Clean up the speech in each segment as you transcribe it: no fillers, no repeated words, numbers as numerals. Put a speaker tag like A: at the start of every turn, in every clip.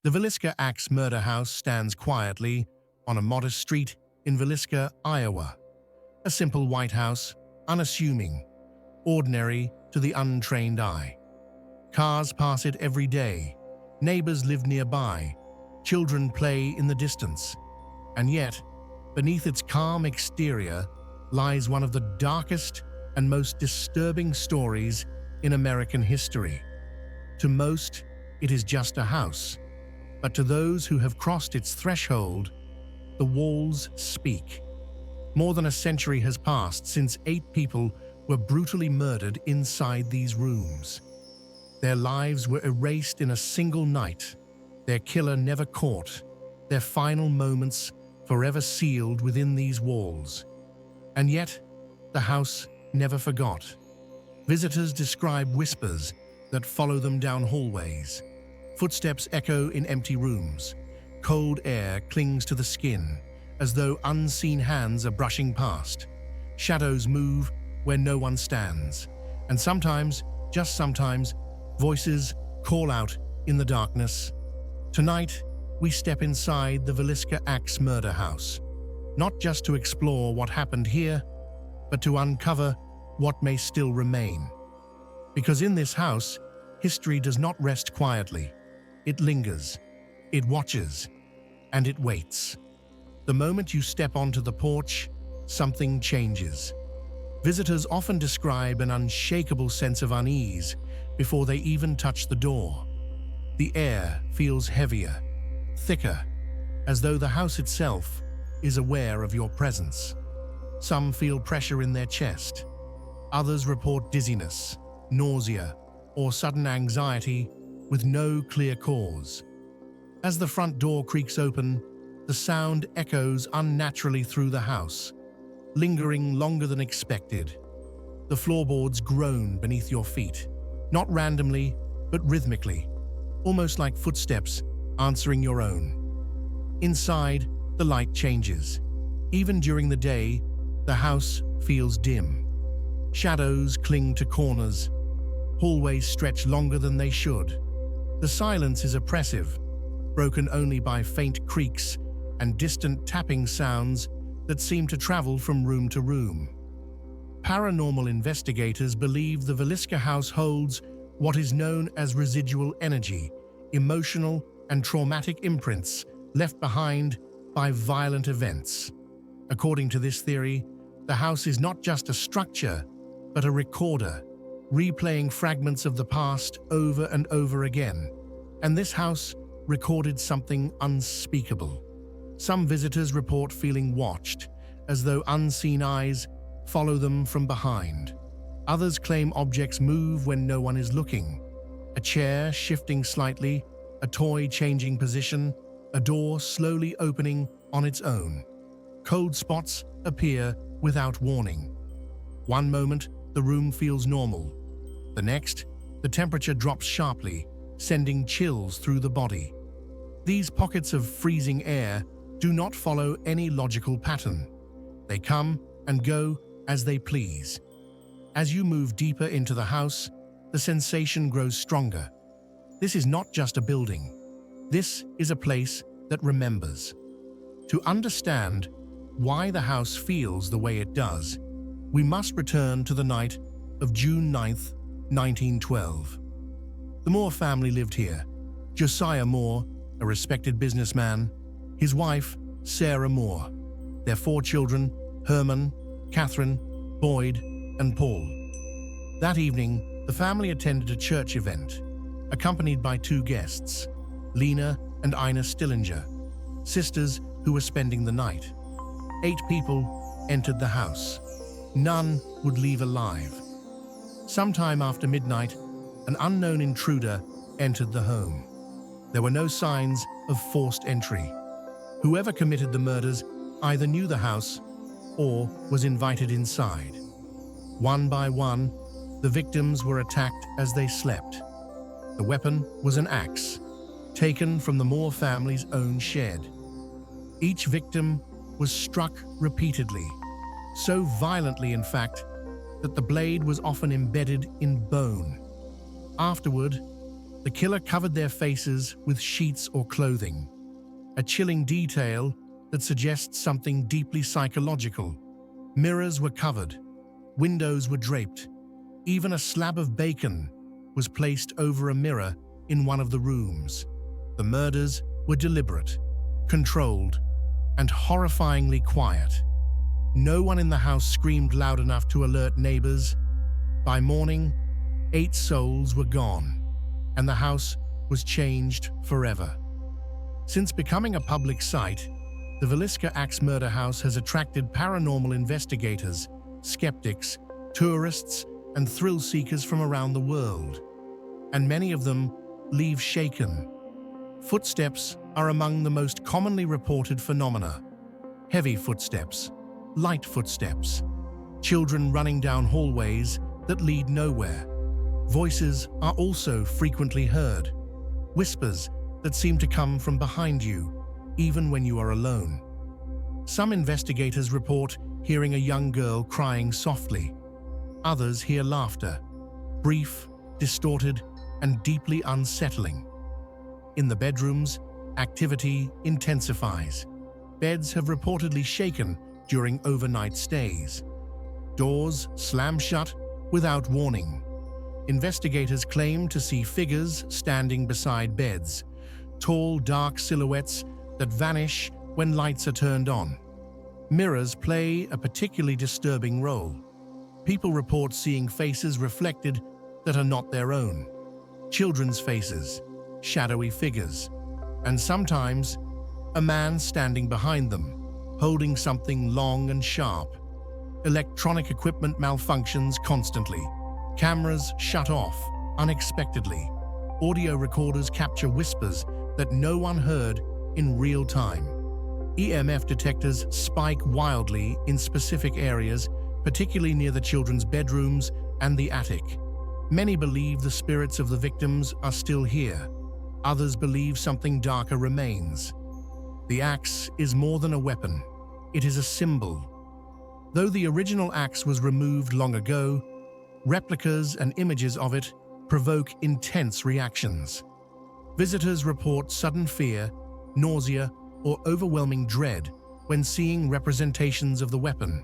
A: The Villisca Axe Murder House stands quietly on a modest street in Villisca, Iowa. A simple white house, unassuming, ordinary to the untrained eye. Cars pass it every day, neighbors live nearby, children play in the distance. And yet, beneath its calm exterior lies one of the darkest and most disturbing stories in American history. To most, it is just a house, but to those who have crossed its threshold, the walls speak. More than a century has passed since 8 people were brutally murdered inside these rooms. Their lives were erased in a single night, their killer never caught, their final moments forever sealed within these walls. And yet, the house never forgot. Visitors describe whispers that follow them down hallways. Footsteps echo in empty rooms. Cold air clings to the skin, as though unseen hands are brushing past. Shadows move where no one stands. And sometimes, just sometimes, voices call out in the darkness. Tonight, we step inside the Villisca Axe Murder House, not just to explore what happened here, but to uncover what may still remain. Because in this house, history does not rest quietly. It lingers, it watches, and it waits. The moment you step onto the porch, something changes. Visitors often describe an unshakable sense of unease before they even touch the door. The air feels heavier, thicker, as though the house itself is aware of your presence. Some feel pressure in their chest. Others report dizziness, nausea, or sudden anxiety with no clear cause. As the front door creaks open, the sound echoes unnaturally through the house, lingering longer than expected. The floorboards groan beneath your feet, not randomly, but rhythmically, almost like footsteps answering your own. Inside, the light changes. Even during the day, the house feels dim. Shadows cling to corners. Hallways stretch longer than they should. The silence is oppressive, broken only by faint creaks and distant tapping sounds that seem to travel from room to room. Paranormal investigators believe the Villisca house holds what is known as residual energy, emotional and traumatic imprints left behind by violent events. According to this theory, the house is not just a structure, but a recorder, replaying fragments of the past over and over again. And this house recorded something unspeakable. Some visitors report feeling watched, as though unseen eyes follow them from behind. Others claim objects move when no one is looking. A chair shifting slightly, a toy changing position, a door slowly opening on its own. Cold spots appear without warning. One moment, the room feels normal. The next, the temperature drops sharply, sending chills through the body. These pockets of freezing air do not follow any logical pattern. They come and go as they please. As you move deeper into the house, the sensation grows stronger. This is not just a building. This is a place that remembers. To understand why the house feels the way it does, we must return to the night of June 9th, 1912. The Moore family lived here. Josiah Moore, a respected businessman, his wife, Sarah Moore, their 4 children, Herman, Catherine, Boyd, and Paul. That evening, the family attended a church event, accompanied by 2 guests, Lena and Ina Stillinger, sisters who were spending the night. 8 people entered the house. None would leave alive. Sometime after midnight, an unknown intruder entered the home. There were no signs of forced entry. Whoever committed the murders either knew the house or was invited inside. One by one, the victims were attacked as they slept. The weapon was an axe, taken from the Moore family's own shed. Each victim was struck repeatedly, so violently in fact, that the blade was often embedded in bone. Afterward, The killer covered their faces with sheets or clothing, a chilling detail that suggests something deeply psychological. Mirrors were covered, windows were draped, even a slab of bacon was placed over a mirror in one of the rooms. The murders were deliberate, controlled, and horrifyingly quiet. No one in the house screamed loud enough to alert neighbors. By morning, 8 souls were gone, and the house was changed forever. Since becoming a public site, the Villisca Axe Murder House has attracted paranormal investigators, skeptics, tourists, and thrill seekers from around the world, and many of them leave shaken. Footsteps are among the most commonly reported phenomena. Heavy footsteps, light footsteps, children running down hallways that lead nowhere. Voices are also frequently heard, whispers that seem to come from behind you, even when you are alone. Some investigators report hearing a young girl crying softly. Others hear laughter, brief, distorted, and deeply unsettling. In the bedrooms, activity intensifies. Beds have reportedly shaken during overnight stays. Doors slam shut without warning. Investigators claim to see figures standing beside beds, tall, dark silhouettes that vanish when lights are turned on. Mirrors play a particularly disturbing role. People report seeing faces reflected that are not their own. Children's faces, shadowy figures, and sometimes a man standing behind them, holding something long and sharp. Electronic equipment malfunctions constantly. Cameras shut off unexpectedly. Audio recorders capture whispers that no one heard in real time. EMF detectors spike wildly in specific areas, particularly near the children's bedrooms and the attic. Many believe the spirits of the victims are still here. Others believe something darker remains. The axe is more than a weapon. It is a symbol. Though the original axe was removed long ago, replicas and images of it provoke intense reactions. Visitors report sudden fear, nausea, or overwhelming dread when seeing representations of the weapon.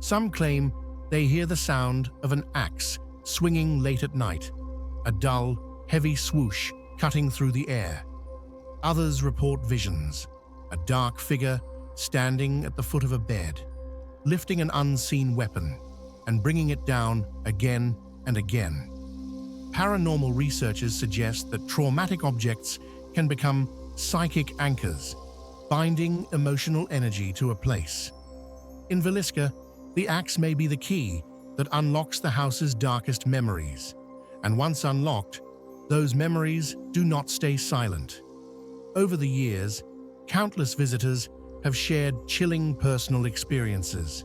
A: Some claim they hear the sound of an axe swinging late at night, a dull, heavy swoosh cutting through the air. Others report visions, a dark figure standing at the foot of a bed, lifting an unseen weapon and bringing it down again and again. Paranormal researchers suggest that traumatic objects can become psychic anchors, binding emotional energy to a place. In Villisca, the axe may be the key that unlocks the house's darkest memories, and once unlocked, those memories do not stay silent. Over the years, countless visitors have shared chilling personal experiences.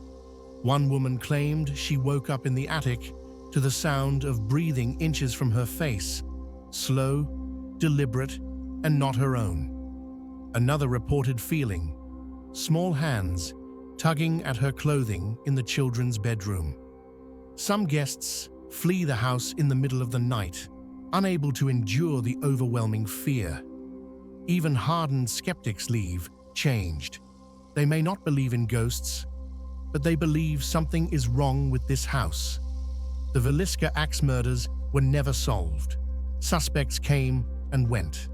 A: One woman claimed she woke up in the attic to the sound of breathing inches from her face, slow, deliberate, and not her own. Another reported feeling small hands tugging at her clothing in the children's bedroom. Some guests flee the house in the middle of the night, unable to endure the overwhelming fear. Even hardened skeptics leave, changed. They may not believe in ghosts, but they believe something is wrong with this house. The Villisca Axe murders were never solved. Suspects came and went.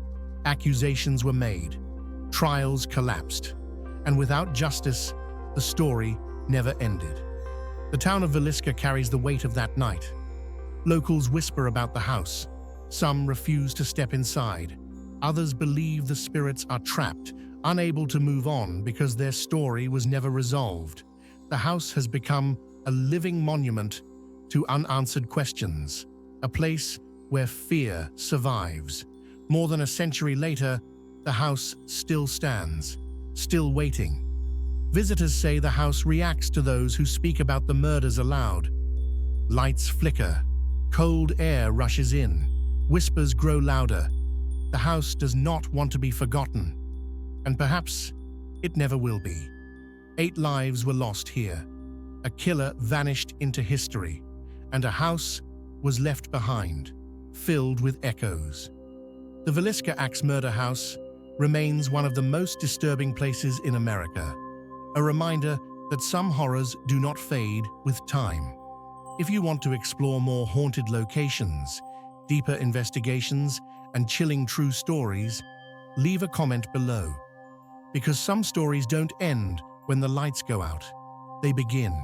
A: Accusations were made. Trials collapsed. And without justice, the story never ended. The town of Villisca carries the weight of that night. Locals whisper about the house. Some refuse to step inside. Others believe the spirits are trapped, unable to move on because their story was never resolved. The house has become a living monument to unanswered questions, a place where fear survives. More than a century later, the house still stands, still waiting. Visitors say the house reacts to those who speak about the murders aloud. Lights flicker, cold air rushes in, whispers grow louder. The house does not want to be forgotten, and perhaps it never will be. 8 lives were lost here. A killer vanished into history, and a house was left behind, filled with echoes. The Villisca Axe Murder House remains one of the most disturbing places in America, a reminder that some horrors do not fade with time. If you want to explore more haunted locations, deeper investigations, and chilling true stories, leave a comment below. Because some stories don't end when the lights go out, they begin.